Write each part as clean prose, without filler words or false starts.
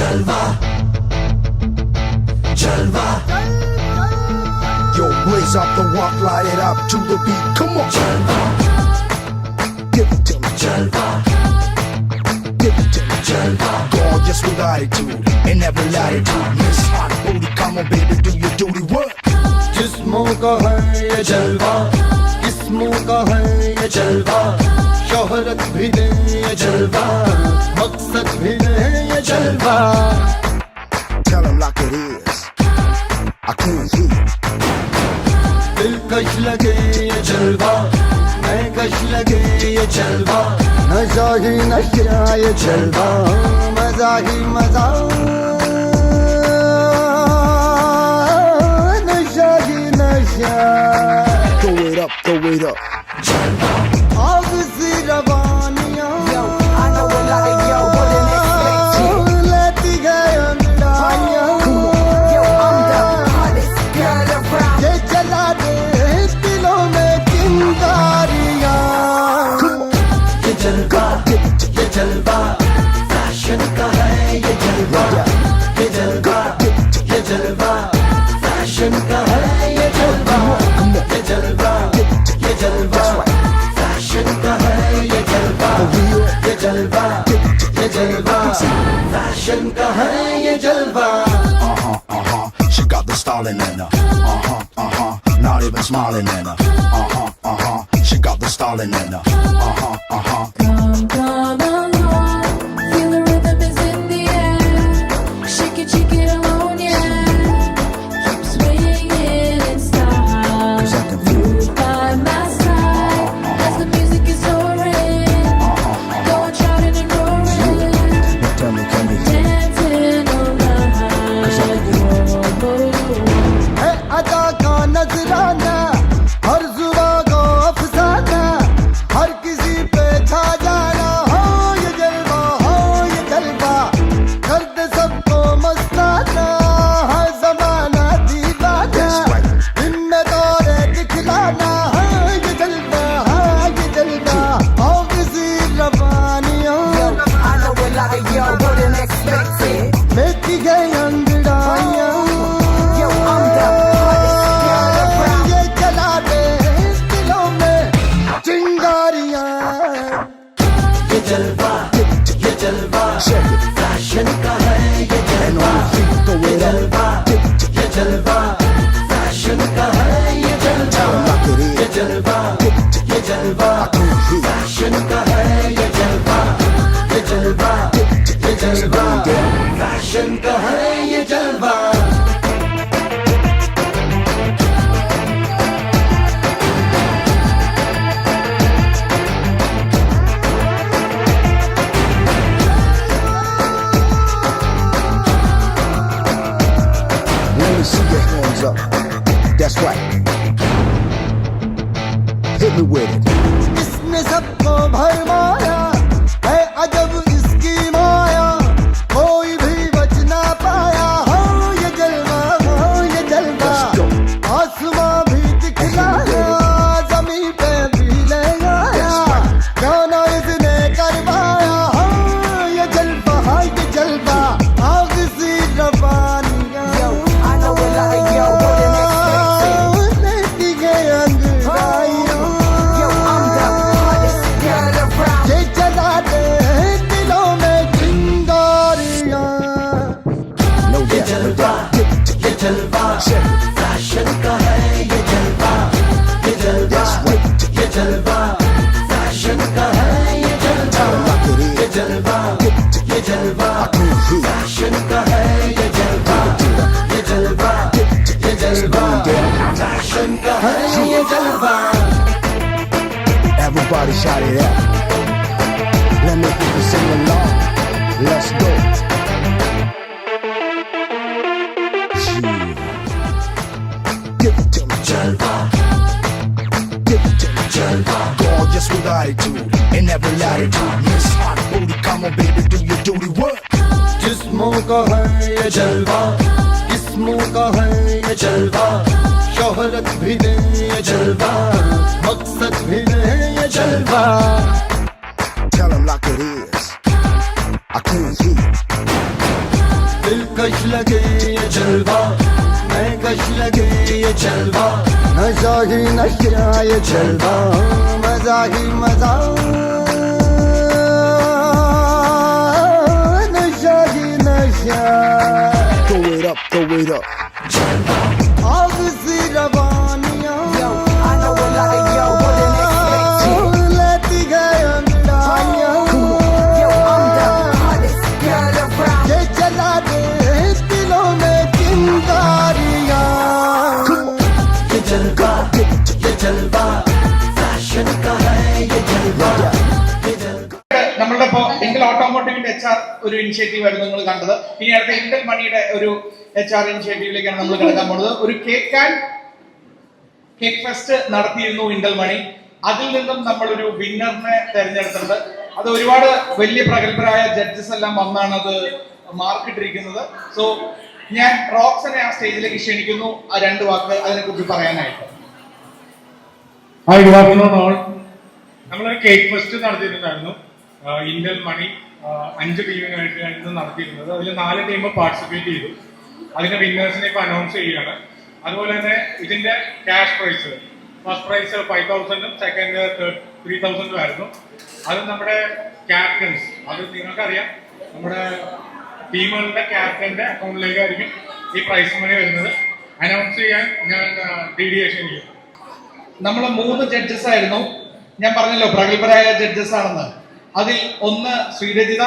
Jalva, Jalva. Yo, blaze up the walk, light it up to the beat. Come on, Jalva, give it to me. Jalva, Give it to me. Jalva. Gorgeous with attitude in every latitude. Miss hot booty, come on, baby, do your duty. Work. जिस्मों का है ये जलवा, किस्मों का है ये जलवा, शोहरत भी दे ये जलवा, मकसद भी दे ये जलवा. Tell him like it is. I can't hear. दिलकश लगे ये जलवा, मैं कश लगे ये जलवा, नशा ही नशा ये जलवा, मजा ही मजा, नशा ही नशा. Throw it up, throw it up. जलवा. आग सी रवानियां, I know a lot of y'all wouldn't expect it. लेती गए अंगड़ाइयां. Yo, I'm the hottest girl around. ये जला दे दिलों में चिंगारियां. ये जलवा, ये जलवा, फैशन का है ये जलवा. ये जलवा, ये जलवा, फैशन का है ये जलवा. ये जलवा, ये जलवा, फैशन का है ये जलवा. ये जलवा, ये जलवा, फैशन का है ये जलवा. She got the styling in her. Not even smiling in her. She got the styling in her. Come, come along, feel the rhythm is in the air. Shake it alone, yeah. Keep swinging in style. 'Cause I can feel it. By my side, as the music is soaring, going shouting and roaring, Now tell me, can you hear? dancing all night. है अदा का नजराना, हर जुबा को अफसाना, हर किसी पे छा जाना. हो ये जलवा, हो ये जलवा, कर दे सबको मस्ताना. है जमाना दीवाना, दिन में दौरे दिखलाना. है ये जलवा, है ये जलवा, हो किसी रवानियों. I know a lot of y'all wouldn't expect it. लेती गई अंगड़ाइयां. Yo, I'm the hottest girl around. ये जला दे दिलों में चिंगारियां. ये जलवा, ये जलवा, फैशन का है ये And जलवा. on your feet, throw ये it up. जलवा, ये जलवा, फैशन का है ये जलवा. Like it ये is. जलवा, ये जलवा, I can't hear. फैशन का है ये जलवा. ये जलवा, ये जलवा, फैशन का है ये जलवा. Let me see your hands up. That's right. Hit me with it. इसने सबको भरमाया है अजब इसकी माया, कोई भी बच ना पाया. हो ये जलवा, हो ये जलवा, Let's go. आसमां भी दिखलाया, जमीन पे भी ले आया. गाना इसने करवाया. हो ये जलवा, हो ये जलवा, आग सी रवानियां. Yo, I know a lot of y'all wouldn't expect it. लेती गई अंगड़ाइयां. Yo, I'm the hottest girl around. ये जला दे दिलों में चिंगारियां. No ये doubt. जलवा, ये जलवा, फैशन का है ये जलवा. ये जलवा, That's right. ये जलवा, फैशन का है ये जलवा. Like it ये is. जलवा, ये जलवा, I can't hear. फैशन का है ये जलवा. ये जलवा, ये जलवा, फैशन का है ये जलवा. Everybody shout it out. Let me hear you sing along. Let's go. Yeah. Give it to me. जलवा, Give it to me. जलवा. Gorgeous with attitude in every latitude. Miss hot booty, come on, baby, do your duty. Work. जिस्मों का है ये जलवा, किस्मों का है ये जलवा, शोहरत भी दे ये जलवा, मकसद भी दे ये जलवा. Tell him like it is. I can't hear. जलवा नशा ही नशा ये जलवा मजा ही मजा नशा ही नशा Throw it up, throw it up. आग सी रवानियां Yo, I know a lot of y'all wouldn't expect it. लेती गए अंगड़ाइयां Yo, I'm the hottest girl around. ये जला दे दिलों में चिंगारियां ये जलवा फैशन का है ये जलवा നമ്മളുടെ ഇപ്പോ ഇന്റൽ ഓട്ടോമോട്ടീവിന്റെ HR ഒരു ഇനിഷ്യേറ്റീവ് ആയിരുന്നു നിങ്ങൾ കണ്ടത്. ഇനി അടുത്ത ഇന്റൽ മണിയുടെ ഒരു HR ഇനിഷ്യേറ്റീവിലേക്കാണ് നമ്മൾ കിടക്കാൻ പോകുന്നത്. ഒരു കേക്ക് ഫെസ്റ്റ് നടത്തിയിരുന്നു ഇന്റൽ മണി. അതിൽ നിന്നും നമ്മളൊരു വിന്നറിനെ തെരഞ്ഞെടുത്തിട്ടുണ്ട്. അത് ഒരുപാട് വലിയ പ്രഗത്ഭരായ ജഡ്ജസ് എല്ലാം വന്നാണ് അത് മാർക്കിട്ടിരിക്കുന്നത്. സോ ഞാൻ റോക്സിനെ ആ സ്റ്റേജിലേക്ക് ക്ഷണിക്കുന്നു ആ 2 വാക്ക് അതിനെ കുറിച്ച് പറയാനായിട്ട്. Hi, good afternoon all. നമ്മളൊരു കേക്ക് ഫെസ്റ്റ് നടത്തിയിട്ടുണ്ടായിരുന്നു. ഇന്റൽ മണി 5 ടീമിനായിട്ടായിരുന്നു നടത്തിയിരുന്നത്. അതിൽ 4 ടീം പാർട്ടിസിപ്പേറ്റ് ചെയ്തു. അതിന്റെ വിന്നേഴ്സിനെ ഇപ്പൊ അനൗൺസ് ചെയ്യുകയാണ്. അതുപോലെ തന്നെ ഇതിന്റെ ക്യാഷ് പ്രൈസ്, ഫസ്റ്റ് പ്രൈസ് 5,000ഉം സെക്കൻഡ് 3,000ഉം ആയിരുന്നു. അത് നമ്മുടെ ക്യാപ്റ്റൻസ്, അത് നിങ്ങൾക്കറിയാം, നമ്മുടെ ടീമുകളുടെ ക്യാപ്റ്റന്റെ അക്കൗണ്ടിലേക്കായിരിക്കും ഈ പ്രൈസ് മണി വരുന്നത്. അനൗൺസ് ചെയ്യാൻ ഞാൻ DDation ചെയ്യും. നമ്മൾ 3 ജഡ്ജസ് ആയിരുന്നു. ഞാൻ പറഞ്ഞല്ലോ പ്രഗത്ഭരായ ജഡ്ജസ് ആണെന്ന്. അതിൽ 1 ശ്രീരജിത,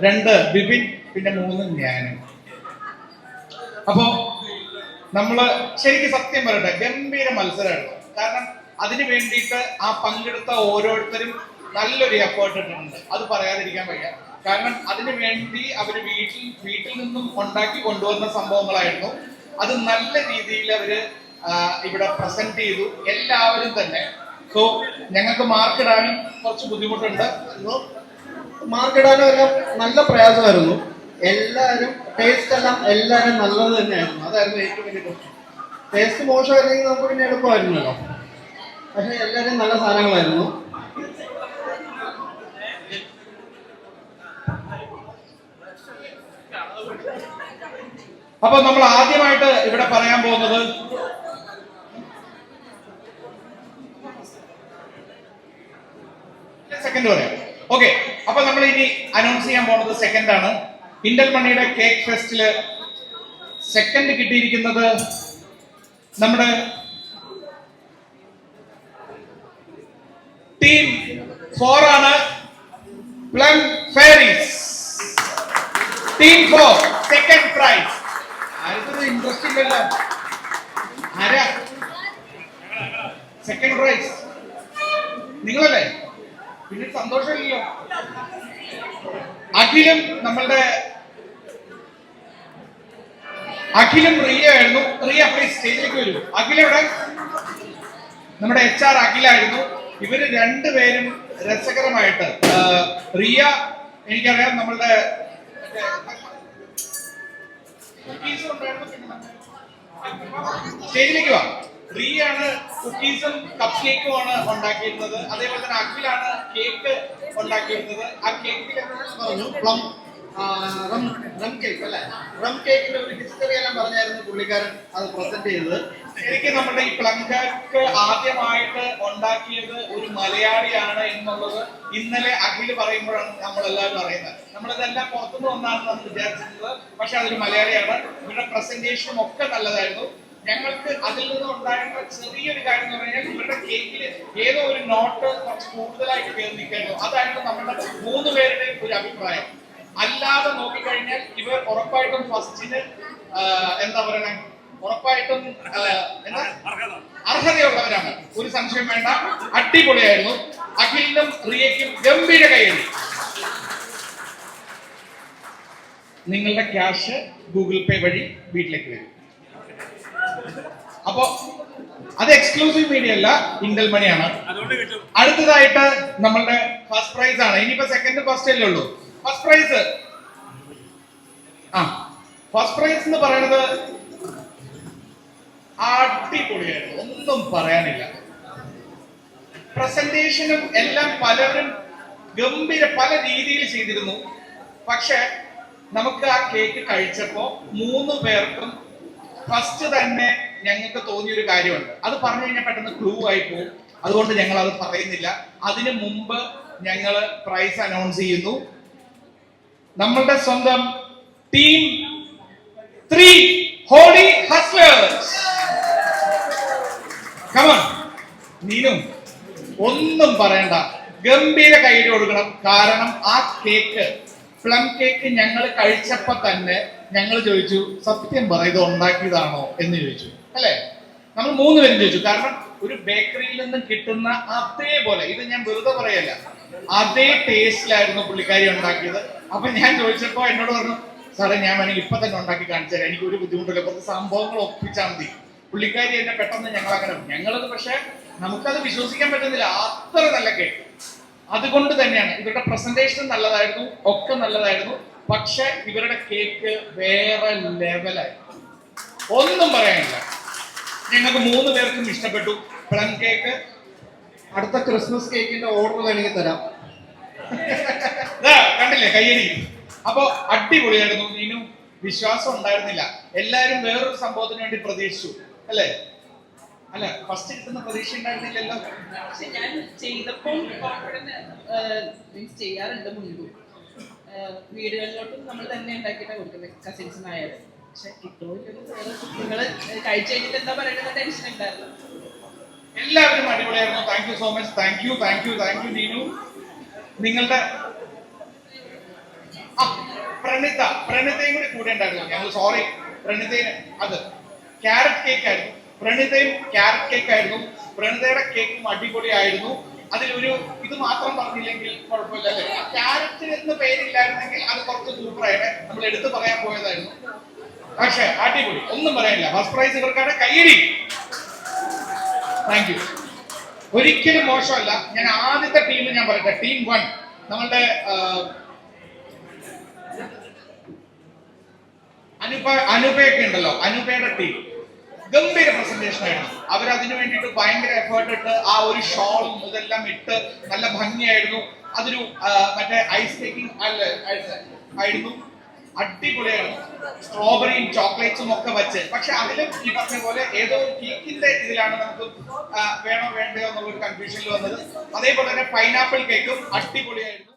2 ബിപിൻ, പിന്നെ 3 ഞാനും. അപ്പോ നമ്മള് ശരിക്കും സത്യം പറയട്ടെ, ഗംഭീര മത്സരമായിരുന്നു. കാരണം അതിന് വേണ്ടിയിട്ട് ആ പങ്കെടുത്ത ഓരോരുത്തരും നല്ലൊരു എഫേർട്ട് ഇട്ടിട്ടുണ്ട്. അത് പറയാതിരിക്കാൻ വയ്യ. കാരണം അതിനു വേണ്ടി അവര് വീട്ടിൽ നിന്നും ഉണ്ടാക്കി കൊണ്ടുവന്ന സംഭവങ്ങളായിരുന്നു. അത് നല്ല രീതിയിൽ അവര് ഇവിടെ പ്രസന്റ് ചെയ്തു എല്ലാവരും തന്നെ. സോ ഞങ്ങൾക്ക് മാർക്കിടാനും കുറച്ച് ബുദ്ധിമുട്ടുണ്ട്. മാർക്കിടാനും എല്ലാം നല്ല പ്രയാസമായിരുന്നു. എല്ലാവരും ടേസ്റ്റ് എല്ലാം എല്ലാവരും നല്ലത് തന്നെയായിരുന്നു. അതായിരുന്നു ഏറ്റവും വലിയ പ്രശ്നം. ടേസ്റ്റ് മോശമായിരുന്നെങ്കിൽ നമുക്ക് പിന്നെ എളുപ്പമായിരുന്നല്ലോ. പക്ഷെ എല്ലാവരും നല്ല സാധനങ്ങളായിരുന്നു. അപ്പൊ നമ്മൾ ആദ്യമായിട്ട് ഇവിടെ പറയാൻ പോകുന്നത് സെക്കൻഡ് പറയാം. ഓക്കെ, അപ്പൊ നമ്മൾ ഇനി അനൗൺസ് ചെയ്യാൻ പോകുന്നത് സെക്കൻഡ് ആണ്. ഇന്റൽ മണിയുടെ കേക്ക് ഫെസ്റ്റില് സെക്കൻഡ് കിട്ടിയിരിക്കുന്നത് നമ്മുടെ ടീം 4 ആണ്. Plum fairies team 4 second prize. ആർക്കൊരു ഇൻട്രസ്റ്റ് ഇല്ലല്ലോ. ആരാ സെക്കൻഡ് പ്രൈസ്? നിങ്ങളല്ലേ? പിന്നെ സന്തോഷമില്ലല്ലോ. അഖിലും റിയ ആയിരുന്നു. റിയ പ്ലീസ് സ്റ്റേജിലേക്ക് വരൂ. അഖില ഇവിടെ നമ്മുടെ HR അഖിലായിരുന്നു. ഇവര് 2 പേരും രസകരമായിട്ട്, റിയ എനിക്കറിയാം നമ്മളുടെ സ്റ്റേജിലേക്ക് വാ. റിയ ആണ് കുക്കീസും കപ്പ് കേക്കും ആണ് ഉണ്ടാക്കിയിരുന്നത്. അതേപോലെ തന്നെ അഖിലാണ് കേക്ക് ഉണ്ടാക്കിയിരുന്നത്. ആ കേക്കിൽ പറഞ്ഞു പ്ലം റം കേക്ക് അല്ലെ, റം കേക്കിന്റെ ഒരു ഹിസ്റ്ററി എല്ലാം പറഞ്ഞായിരുന്നു പുള്ളിക്കാരൻ അത് പ്രസന്റ് ചെയ്തത്. ശരിക്കും നമ്മുടെ ഈ പ്ലം കേക്ക് ആദ്യമായിട്ട് ഉണ്ടാക്കിയത് ഒരു മലയാളിയാണ് എന്നുള്ളത് ഇന്നലെ അഖില് പറയുമ്പോഴാണ് നമ്മളെല്ലാവരും അറിയുന്നത്. നമ്മളിതെല്ലാം പുറത്തുനിന്ന് വന്നാണ് നമ്മൾ വിചാരിച്ചിരുന്നത്. പക്ഷെ അതൊരു മലയാളിയാണ്. ഇവരുടെ പ്രസന്റേഷനും ഒക്കെ നല്ലതായിരുന്നു. ഞങ്ങൾക്ക് അതിൽ നിന്ന് ഉണ്ടായിരുന്ന ചെറിയൊരു കാര്യം എന്ന് പറഞ്ഞാൽ ഇവരുടെ കേക്കിൽ ഏതോ ഒരു നോട്ട് കുറച്ച് കൂടുതലായിട്ട് കയറി നിൽക്കായിരുന്നു. അതായിരുന്നു നമ്മുടെ 3 പേരുടെയും ഒരു അഭിപ്രായം. അല്ലാതെ നോക്കിക്കഴിഞ്ഞാൽ ഇവർ ഉറപ്പായിട്ടും ഫസ്റ്റിന് എന്താ പറയണേ, ഉറപ്പായിട്ടും അർഹതയുള്ളവരാണ്. ഒരു സംശയം വേണ്ട. അടിപൊളിയായിരുന്നു. അഖിലിനും റിയയ്ക്കും ഗംഭീര കൈയടി. നിങ്ങളുടെ ക്യാഷ് ഗൂഗിൾ പേ വഴി വീട്ടിലേക്ക് വരും. അപ്പോ അത് എക്സ്ക്ലൂസീവ് മീഡിയ അല്ല, ഇന്റൽ മണിയാണ്. അടുത്തതായിട്ട് നമ്മളുടെ ഫസ്റ്റ് പ്രൈസ് ആണ്. ഇനിയിപ്പോ സെക്കൻഡ് ഫസ്റ്റ് അല്ലേ ഉള്ളൂ. ഫസ്റ്റ് പ്രൈസ് എന്ന് പറയുന്നത് അടിപൊളിയായിരുന്നു. ഒന്നും പറയാനില്ല. പ്രസന്റേഷനും എല്ലാം പലരും ഗംഭീര പല രീതിയിൽ ചെയ്തിരുന്നു. പക്ഷെ നമുക്ക് ആ കേക്ക് കഴിച്ചപ്പോ 3 പേർക്കും ഫസ്റ്റ് തന്നെ ഞങ്ങൾക്ക് തോന്നിയൊരു കാര്യമുണ്ട്. അത് പറഞ്ഞു കഴിഞ്ഞാൽ പെട്ടെന്ന് ക്ലൂ ആയി പോകും. അതുകൊണ്ട് ഞങ്ങൾ അത് പറയുന്നില്ല. അതിനു മുമ്പ് ഞങ്ങൾ പ്രൈസ് അനൗൺസ് ചെയ്യുന്നു. നമ്മളുടെ സ്വന്തം ടീം 3 ഹോളി ഹസ്ലേഴ്സ്. കമോൺ നീനു, ഒന്നും പറയണ്ട, ഗംഭീര കൈയ്യടി കൊടുക്കണം. കാരണം ആ കേക്ക്, പ്ലം കേക്ക് ഞങ്ങൾ കഴിച്ചപ്പോ തന്നെ ഞങ്ങൾ ചോദിച്ചു, സത്യം പറ ഇത് ഉണ്ടാക്കിയതാണോ എന്ന് ചോദിച്ചു, അല്ലെ? നമ്മൾ 3 പേരും ചോദിച്ചു. കാരണം ഒരു ബേക്കറിയിൽ നിന്നും കിട്ടുന്ന അതേപോലെ, ഇത് ഞാൻ വെറുതെ പറയല്ല, അതേ ടേസ്റ്റിലായിരുന്നു പുള്ളിക്കാരി ഉണ്ടാക്കിയത്. അപ്പൊ ഞാൻ ചോദിച്ചപ്പോ എന്നോട് പറഞ്ഞു, സാറേ ഞാൻ വേണമെങ്കിൽ ഇപ്പൊ തന്നെ ഉണ്ടാക്കി കാണിച്ചു തരാം, എനിക്ക് ഒരു ബുദ്ധിമുട്ടില്ല, കുറച്ച് സംഭവങ്ങൾ ഒപ്പിച്ചാൽ മതി. പുള്ളിക്കാരി എന്നെ പെട്ടെന്ന് ഞങ്ങളത് പക്ഷെ നമുക്കത് വിശ്വസിക്കാൻ പറ്റുന്നില്ല, അത്ര നല്ല കേക്ക്. അതുകൊണ്ട് തന്നെയാണ് ഇവരുടെ പ്രസന്റേഷൻ നല്ലതായിരുന്നു, ഒക്കെ നല്ലതായിരുന്നു, പക്ഷെ ഇവരുടെ കേക്ക് വേറെ ലെവലായി, ഒന്നും പറയാനില്ല. ഞങ്ങൾക്ക് 3 പേർക്കും ഇഷ്ടപ്പെട്ടു പ്ലം കേക്ക്. അടുത്ത ക്രിസ്മസ് കേക്കിന്റെ ഓർഡർ വേണമെങ്കിൽ തരാം. കണ്ടില്ലേ കയ്യടി? അപ്പൊ അടിപൊളിയായിരുന്നു. നീനും വിശ്വാസം ഉണ്ടായിരുന്നില്ല, എല്ലാരും വേറൊരു സംഭവത്തിന് വേണ്ടി പ്രതീക്ഷിച്ചു, അല്ലേ? അല്ല, ഫസ്റ്റ് കിട്ടുന്ന പ്രതീക്ഷ ഉണ്ടായിരുന്നില്ലല്ലോ. പക്ഷെ ഞാൻ ചെയ്തപ്പോൾ കോൺഫിഡൻസ് ചെയ്യാറുണ്ട് മുൻപ്. വീടുകളിലോട്ടും നമ്മൾ തന്നെ ഉണ്ടാക്കിയിട്ടാണ് കൊടുക്കുന്നത്, കസിൻസിനായാലും. പക്ഷെ കിട്ടുമോ നിങ്ങൾ കഴിച്ചു കഴിഞ്ഞിട്ട് എന്താ പറയുന്നത് ടെൻഷൻ ഉണ്ടായിരുന്നു. എല്ലാവരും അടിപൊളിയായിരുന്നു. Thank you so much. Thank you Neenu. നിങ്ങളുടെ പ്രണിതയും കൂടെ ഉണ്ടായിരുന്നു. ഞങ്ങൾ സോറി പ്രണിതയും, അത് ക്യാരറ്റ് കേക്ക് ആയിരുന്നു. പ്രണിതയും ക്യാരറ്റ് കേക്ക് ആയിരുന്നു. പ്രണിതയുടെ കേക്കും അടിപൊളിയായിരുന്നു. അതിലൊരു ഇത് മാത്രം പറഞ്ഞില്ലെങ്കിൽ കുഴപ്പമില്ല, അല്ലേ? ക്യാരറ്റ് എന്ന് പേരില്ലായിരുന്നെങ്കിൽ അത് കുറച്ച് സൂപ്പറായിട്ട് നമ്മൾ എടുത്തു പറയാൻ പോയതായിരുന്നു. പക്ഷെ അടിപൊളി, ഒന്നും പറയാനില്ല. ഫസ്റ്റ് പ്രൈസ് ഇവർക്കാണ്, കയ്യടി. Thank you. ഒരിക്കലും മോശമല്ല. ഞാൻ ആദ്യത്തെ ടീം ഞാൻ പറയട്ടെ, ടീം 1 നമ്മളുടെ അനുപയൊക്കെ ഉണ്ടല്ലോ, അനുപയുടെ ടീം ഗംഭീര പ്രസന്റേഷൻ ആയിരുന്നു. അവരതിനു വേണ്ടിയിട്ട് ഭയങ്കര എഫേർട്ട് ഇട്ട് ആ ഒരു ഷോളും ഇതെല്ലാം ഇട്ട് നല്ല ഭംഗിയായിരുന്നു. അതൊരു മറ്റേ ഐസ് കേക്കിംഗ് ആയിരുന്നു, അടിപൊളിയായിരുന്നു. സ്ട്രോബെറിയും ചോക്ലേറ്റ്സും ഒക്കെ വെച്ച്. പക്ഷെ അതിലും ഈ പറഞ്ഞ പോലെ ഏതോ ഒരു കേക്കിന്റെ ഇതിലാണ് നമുക്ക് വേണോ വേണ്ടയോ എന്നുള്ളൊരു കൺഫ്യൂഷനിൽ വന്നത്. അതേപോലെ തന്നെ പൈനാപ്പിൾ കേക്കും അടിപൊളിയായിരുന്നു.